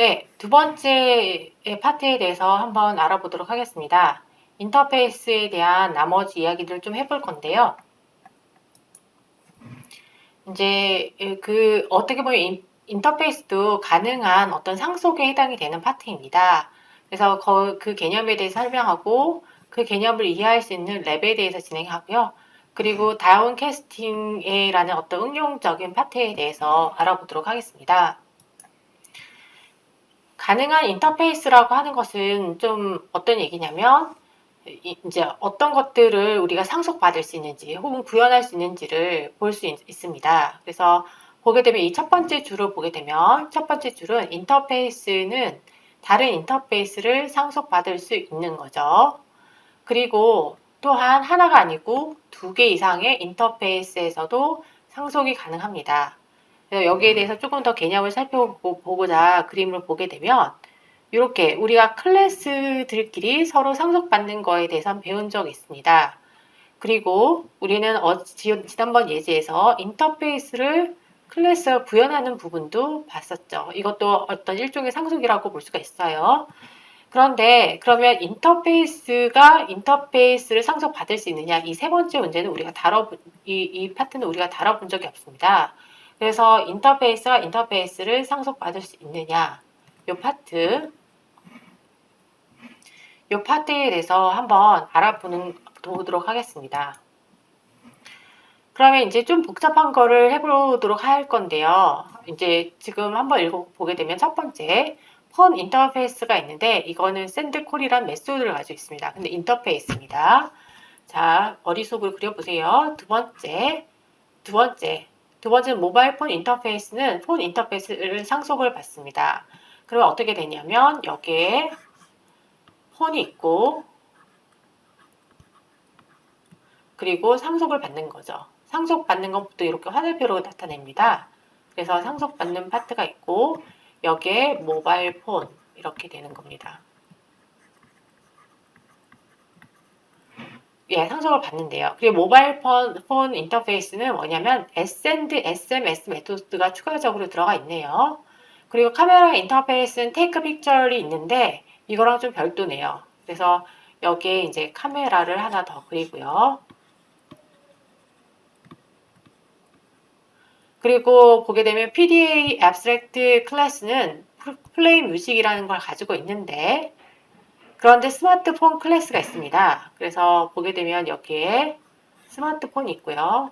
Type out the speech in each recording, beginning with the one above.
네, 두 번째 파트에 대해서 한번 알아보도록 하겠습니다. 인터페이스에 대한 나머지 이야기들을 좀 해볼 건데요. 이제 어떻게 보면 인터페이스도 가능한 어떤 상속에 해당이 되는 파트입니다. 그래서 그 개념에 대해서 설명하고 그 개념을 이해할 수 있는 랩에 대해서 진행하고요. 그리고 다운캐스팅이라는 어떤 응용적인 파트에 대해서 알아보도록 하겠습니다. 가능한 인터페이스라고 하는 것은 좀 어떤 얘기냐면 이제 어떤 것들을 우리가 상속받을 수 있는지 혹은 구현할 수 있는지를 볼 수 있습니다. 그래서 보게 되면 이 첫 번째 줄을 보게 되면 첫 번째 줄은 인터페이스는 다른 인터페이스를 상속받을 수 있는 거죠. 그리고 또한 하나가 아니고 두 개 이상의 인터페이스에서도 상속이 가능합니다. 그래서 여기에 대해서 조금 더 개념을 살펴보고자 그림을 보게 되면 이렇게 우리가 클래스들끼리 서로 상속받는 거에 대해서 배운 적이 있습니다. 그리고 우리는 지난번 예제에서 인터페이스를 클래스에 구현하는 부분도 봤었죠. 이것도 어떤 일종의 상속이라고 볼 수가 있어요. 그런데 그러면 인터페이스를 상속받을 수 있느냐? 이 세 번째 문제는 이 파트는 우리가 다뤄본 적이 없습니다. 그래서 인터페이스가 인터페이스를 상속받을 수 있느냐? 이 파트에 대해서 한번 알아보도록 하겠습니다. 그러면 이제 좀 복잡한 거를 해보도록 할 건데요. 이제 지금 한번 읽어보게 되면 첫 번째, 폰 인터페이스가 있는데 이거는 샌드콜이란 메소드를 가지고 있습니다. 근데 인터페이스입니다. 자, 머릿속으로 그려보세요. 두 번째는 모바일 폰 인터페이스는 폰 인터페이스를 상속을 받습니다. 그러면 어떻게 되냐면 여기에 폰이 있고 그리고 상속을 받는 거죠. 상속받는 것부터 이렇게 화살표로 나타냅니다. 그래서 상속받는 파트가 있고 여기에 모바일 폰 이렇게 되는 겁니다. 예, 상속을 받는데요. 그리고 모바일 폰 인터페이스는 뭐냐면 send SMS 메소드가 추가적으로 들어가 있네요. 그리고 카메라 인터페이스는 take picture이 있는데 이거랑 좀 별도네요. 그래서 여기에 이제 카메라를 하나 더 그리고요. 그리고 보게 되면 PDA Abstract 클래스는 플레이 뮤직이라는 걸 가지고 있는데 그런데 스마트폰 클래스가 있습니다. 그래서 보게 되면 여기에 스마트폰이 있고요.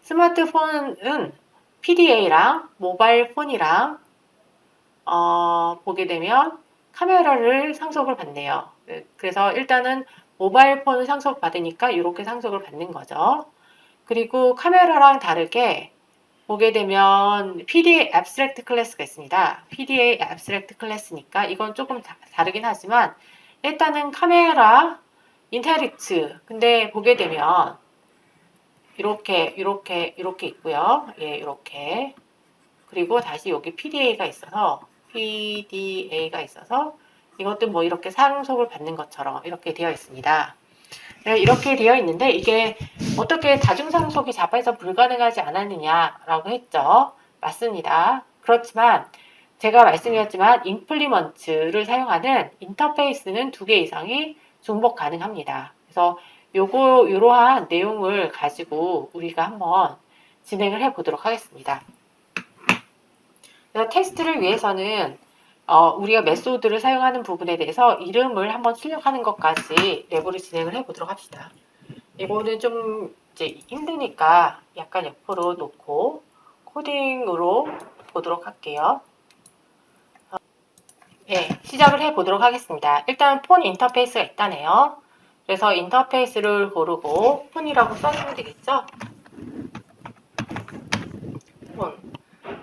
스마트폰은 PDA랑 모바일 폰이랑 보게 되면 카메라를 상속을 받네요. 그래서 일단은 모바일 폰을 상속받으니까 이렇게 상속을 받는 거죠. 그리고 카메라랑 다르게 보게 되면 PDA Abstract 클래스가 있습니다. PDA Abstract 클래스니까 이건 조금 다르긴 하지만 일단은 카메라 인테리트 근데 보게 되면 이렇게 있고요. 예, 이렇게 그리고 다시 여기 PDA가 있어서 이것도 뭐 이렇게 상속을 받는 것처럼 이렇게 되어 있습니다. 이렇게 되어 있는데 이게 어떻게 다중상속이 자바에서 불가능하지 않았느냐라고 했죠. 맞습니다. 그렇지만 제가 말씀드렸지만 임플리먼트를 사용하는 인터페이스는 2개 이상이 중복 가능합니다. 그래서 이러한 내용을 가지고 우리가 한번 진행을 해 보도록 하겠습니다. 그래서 테스트를 위해서는 우리가 메소드를 사용하는 부분에 대해서 이름을 한번 출력하는 것까지 랩으로 진행을 해보도록 합시다. 이거는 좀 이제 힘드니까 약간 옆으로 놓고 코딩으로 보도록 할게요. 네, 시작을 해보도록 하겠습니다. 일단 폰 인터페이스가 있다네요. 그래서 인터페이스를 고르고 폰이라고 써주면 되겠죠? 폰.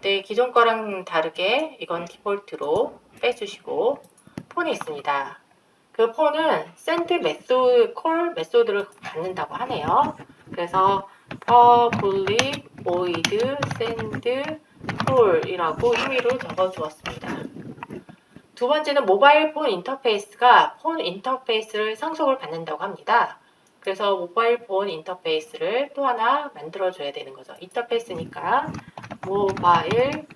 네, 기존 거랑 다르게 이건 디폴트로 빼주시고 폰이 있습니다. 그 폰은 send 메소드, call 메소드를 받는다고 하네요. 그래서 public void send call 이라고 임의로 적어 주었습니다. 두 번째는 모바일 폰 인터페이스가 폰 인터페이스를 상속을 받는다고 합니다. 그래서 모바일 폰 인터페이스를 또 하나 만들어 줘야 되는 거죠. 인터페이스니까 모바일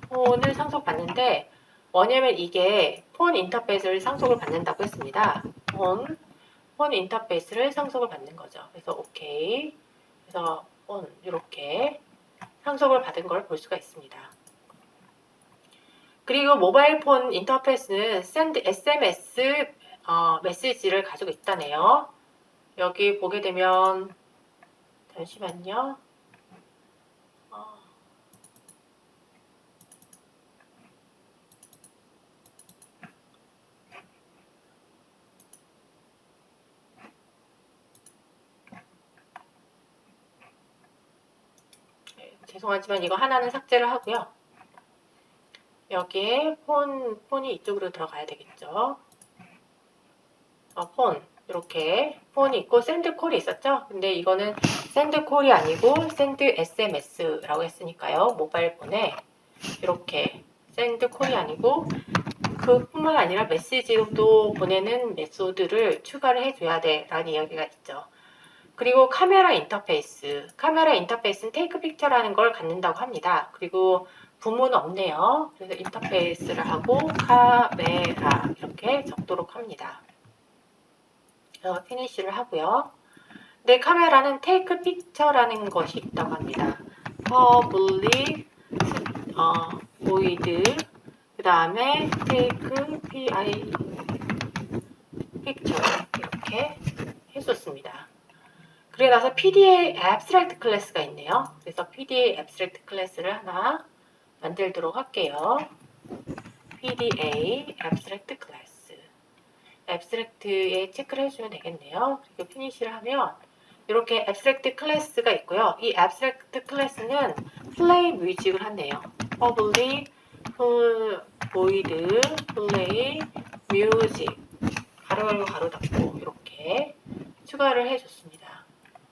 폰을 상속받는데 뭐냐면 이게 폰 인터페이스를 상속을 받는다고 했습니다. 폰 인터페이스를 상속을 받는 거죠. 그래서 오케이. 그래서 폰 이렇게 상속을 받은 걸 볼 수가 있습니다. 그리고 모바일 폰 인터페이스는 send SMS 메시지를 가지고 있다네요. 여기 보게 되면 잠시만요. 죄송하지만 이거 하나는 삭제를 하고요. 여기에 폰이 이쪽으로 들어가야 되겠죠. 이렇게 폰이 있고 샌드콜이 있었죠. 근데 이거는 샌드콜이 아니고 샌드 SMS라고 했으니까요. 모바일 폰에 이렇게 샌드콜이 아니고 그뿐만 아니라 메시지도 보내는 메소드를 추가를 해줘야 돼 라는 이야기가 있죠. 그리고 카메라 인터페이스는 테이크 픽처라는 걸 갖는다고 합니다. 그리고 부모는 없네요. 그래서 인터페이스를 하고 카메라 이렇게 적도록 합니다. 그래서 피니쉬를 하고요. 근데 카메라는 테이크 픽처라는 것이 있다고 합니다. public void 그 다음에 take picture 이렇게 해줬습니다. 그리고 나서 PDA abstract 클래스가 있네요. 그래서 PDA abstract 클래스를 하나 만들도록 할게요. PDA abstract 클래스. abstract에 체크를 해주면 되겠네요. 그리고 피니쉬를 하면 이렇게 abstract 클래스가 있고요. 이 abstract 클래스는 play music을 한대요. public void play music 가로 열고 가로 닫고 이렇게 추가를 해줬습니다.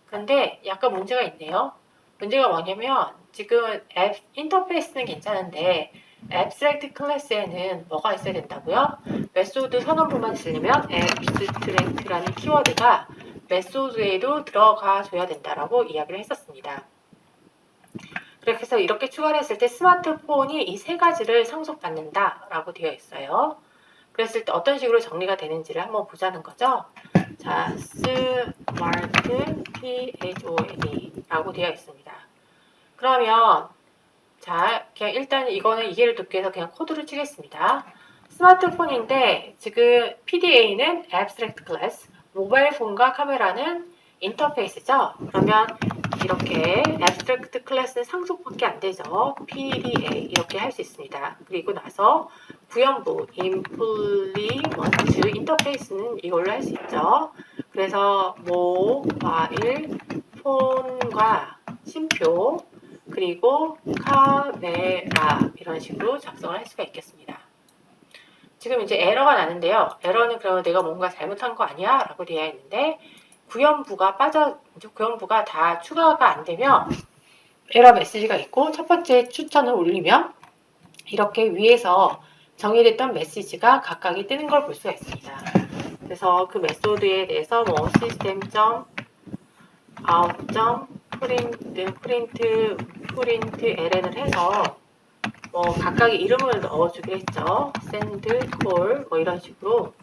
그런데 약간 문제가 있네요. 문제가 뭐냐면 지금 인터페이스는 괜찮은데 abstract 클래스에는 뭐가 있어야 된다고요? 메소드 선언부만 쓰려면 abstract라는 키워드가 메소드에도 들어가 줘야 된다라고 이야기를 했었습니다. 그래서 이렇게 추가를 했을 때 스마트폰이 이 세 가지를 상속받는다라고 되어 있어요. 그랬을 때 어떤 식으로 정리가 되는지를 한번 보자는 거죠. 자, 스마트 PHONE라고 되어 있습니다. 그러면 자, 그냥 일단 이거는 이해를 돕기 위해서 그냥 코드를 치겠습니다. 스마트폰인데 지금 PDA는 Abstract Class, 모바일 폰과 카메라는 인터페이스죠. 그러면 이렇게 Abstract Class는 상속밖에 안 되죠. PDA 이렇게 할 수 있습니다. 그리고 나서 구현부 Implement 인터페이스는 이걸로 할 수 있죠. 그래서 모바일 폰과 심표 그리고 카메라 이런 식으로 작성을 할 수가 있겠습니다. 지금 이제 에러가 나는데요. 에러는 그러면 내가 뭔가 잘못한 거 아니야? 라고 되어 있는데 구현부가 다 추가가 안 되면 에러 메시지가 있고 첫 번째 추천을 올리면 이렇게 위에서 정의됐던 메시지가 각각이 뜨는 걸 볼 수가 있습니다. 그래서 그 메소드에 대해서 뭐 system.out.print ln을 해서 뭐 각각의 이름을 넣어주기로 했죠. send, call 뭐 이런 식으로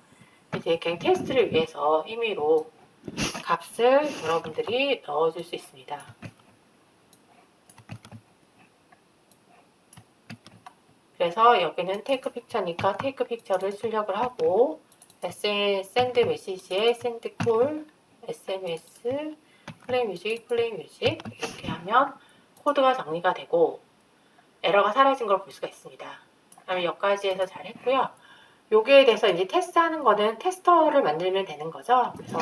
이제 그냥 테스트를 위해서 임의로 값을 여러분들이 넣어줄 수 있습니다. 그래서 여기는 take picture니까 take picture를 출력을 하고 send message에 send call, sms, play music 이렇게 하면 코드가 정리가 되고 에러가 사라진 걸 볼 수가 있습니다. 그다음에 여기까지 해서 잘 했고요. 여기에 대해서 이제 테스트하는 거는 테스터를 만들면 되는 거죠. 그래서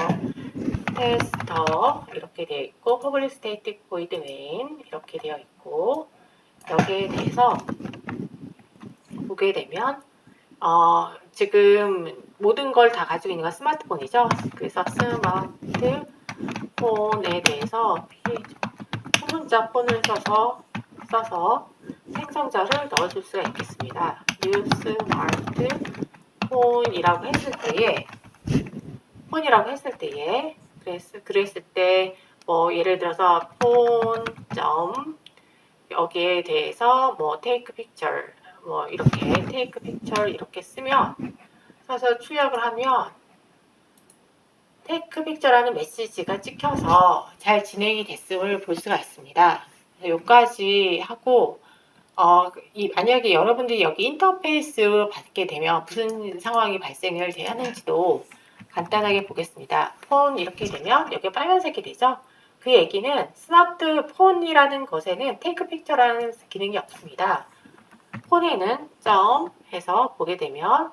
테스터 이렇게 되어 있고 public static void main 이렇게 되어 있고 여기에 대해서 보게 되면 지금 모든 걸 다 가지고 있는 건 스마트폰이죠. 그래서 스마트폰에 대해서 소문자 폰을 써서 생성자를 넣어줄 수가 있겠습니다. new 스마트폰이라고 했을 때에 폰이라고 했을 때에 그랬을 때 뭐 예를 들어서 폰 점 여기에 대해서 뭐 take picture 뭐 이렇게 take picture 이렇게 쓰면 서서 출력을 하면 take picture라는 메시지가 찍혀서 잘 진행이 됐음을 볼 수가 있습니다. 여기까지 하고 만약에 여러분들이 여기 인터페이스로 받게 되면 무슨 상황이 발생을 하는지도 간단하게 보겠습니다. 폰 이렇게 되면 여기 빨간색이 되죠? 그 얘기는 스마트폰이라는 것에는 테이크 픽처라는 기능이 없습니다. 폰에는 점 해서 보게 되면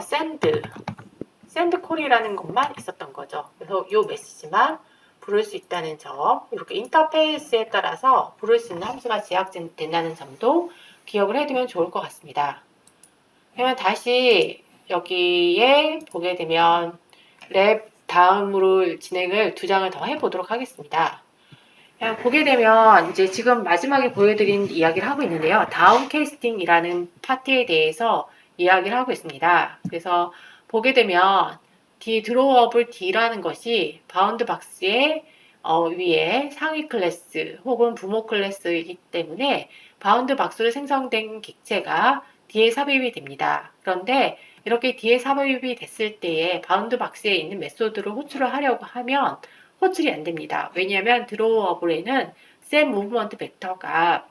샌드 콜이라는 것만 있었던 거죠. 그래서 이 메시지만 부를 수 있다는 점, 이렇게 인터페이스에 따라서 부를 수 있는 함수가 제약된다는 점도 기억을 해두면 좋을 것 같습니다. 그러면 다시 여기에 보게 되면 랩 다음으로 진행을 2장을 더 해보도록 하겠습니다. 보게 되면 이제 지금 마지막에 보여드린 이야기를 하고 있는데요. 다운캐스팅이라는 파트에 대해서 이야기를 하고 있습니다. 그래서 보게 되면 드로워블 D라는 것이 바운드 박스의 위에 상위 클래스 혹은 부모 클래스이기 때문에 바운드 박스로 생성된 객체가 D에 삽입이 됩니다. 그런데 이렇게 D에 삽입이 됐을 때에 바운드 박스에 있는 메소드를 호출을 하려고 하면 호출이 안 됩니다. 왜냐하면 드로워블에는 셋 무브먼트 벡터가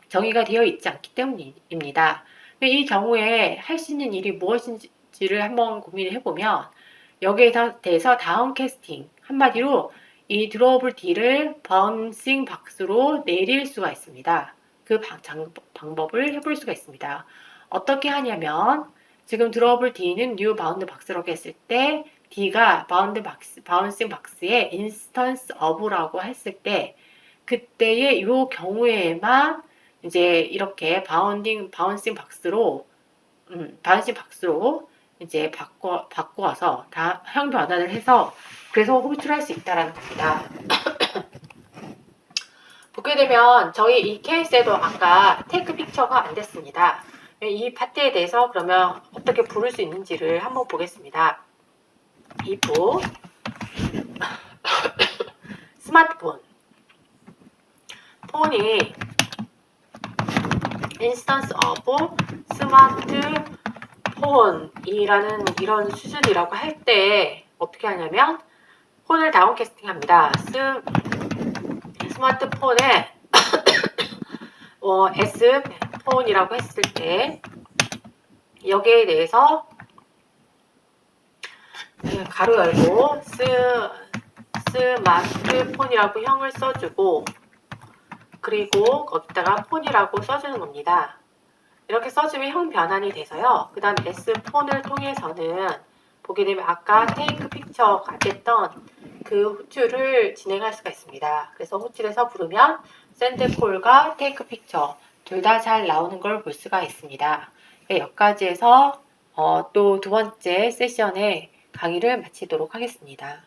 정의가 되어 있지 않기 때문입니다. 이 경우에 할 수 있는 일이 무엇인지를 한번 고민을 해보면 여기에 대해서 다운캐스팅, 한마디로 이 드로워블 D를 바운싱 박스로 내릴 수가 있습니다. 그 방법을 해볼 수가 있습니다. 어떻게 하냐면 지금 드로워블 D는 뉴 바운드 박스라고 했을 때 D가 바운싱 박스의 인스턴스 of라고 했을 때 그때의 이 경우에만 이제 이렇게 바운싱 박스로 이제 바꿔서 형 변환을 해서 그래서 호출할 수 있다라는 겁니다. 보게 되면 저희 이 케이스에도 아까 테이크 픽처가 안 됐습니다. 이 파트에 대해서 그러면 어떻게 부를 수 있는지를 한번 보겠습니다. if 스마트폰 폰이 instance of 스마트폰이라는 이런 수준이라고 할 때 어떻게 하냐면 폰을 다운캐스팅 합니다. 스마트폰에 S폰이라고 했을 때 여기에 대해서 가로 열고 스마트폰이라고 형을 써주고 그리고 거기다가 폰이라고 써주는 겁니다. 이렇게 써주면 형 변환이 돼서요. 그 다음 S폰을 통해서는 보게 되면 아까 테이크 픽처가 됐던 그 호출을 진행할 수가 있습니다. 그래서 호출해서 부르면 샌드콜과 테이크 픽처 둘 다 잘 나오는 걸 볼 수가 있습니다. 여기까지 해서 또 두 번째 세션의 강의를 마치도록 하겠습니다.